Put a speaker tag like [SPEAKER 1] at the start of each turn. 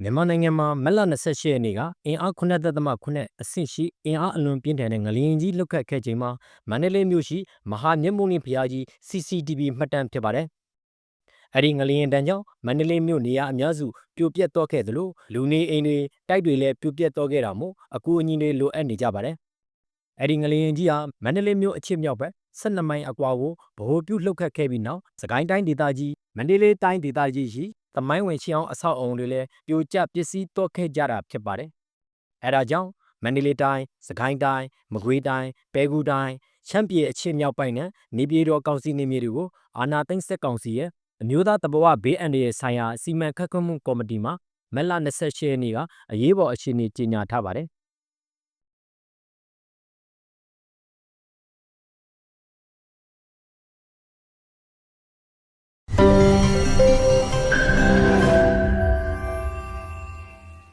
[SPEAKER 1] မြန်မာနိုင်ငံမှာမက်လ28ရက်နေ့ကအင်အား9.9အဆင့်ရှိအင်အားအလွန်ပြင်းထန်တဲ့ငလျင်ကြီးလှုပ်ခတ်ခဲ့ချိန်မှာမန္တလေးမြို့ရှိမဟာမြတ်မုနိဘုရားကြီး CCTV မှတ်တမ်းဖြစ်ပါတယ်။အဲ့ဒီငလျင်တန်းကြောင့်မန္တလေးမြို့နေရာအများစုပြိုပျက်သွားခဲ့သလိုလူနေအိမ်တွေတိုက်တွေလည်းပြိုပျက်သွားခဲ့တာမို့အကူအညီတွေလိုအပ်နေကြပါတယ်။အဲ့ဒီငလျင်ကြီးဟာမန္တလေးမြို့အချစ်မြောက်ဘက်12မိုင်အကွာကိုဗဟိုပြုလှုပ်ခတ်ခဲ့ပြီးနောက်စကိုင်းတိုင်းဒေသကြီးမန္တလေးတိုင်းဒေသကြီးရှိသမိုင်းဝင်ရှေးအောင်အဆောက်အုံတွေလည်းပြိုကျပျက်စီးသွားခဲ့ကြတာဖြစ်ပါတယ်။အဲဒါကြောင့်မန္တလေးတိုင်း၊စကိုင်းတိုင်း၊မကွေးတိုင်း၊ပဲခူးတိုင်း၊ရှမ်းပြည်အရှေ့မြောက်ပိုင်းနဲ့နေပြည်တော်ကောင်စီနေမြေတွေကိုအာဏာသိမ်းစစ်ကောင်စီရဲ့အမျိုးသားတဘာဝဘေးအန္တရာယ်ဆိုင်ရာစီမံခန့်ခွဲမှုကော်မတီမှမက်လ28ရက်နေ့ကအရေးပေါ်အခြေအနေကြေညာထားပါတယ်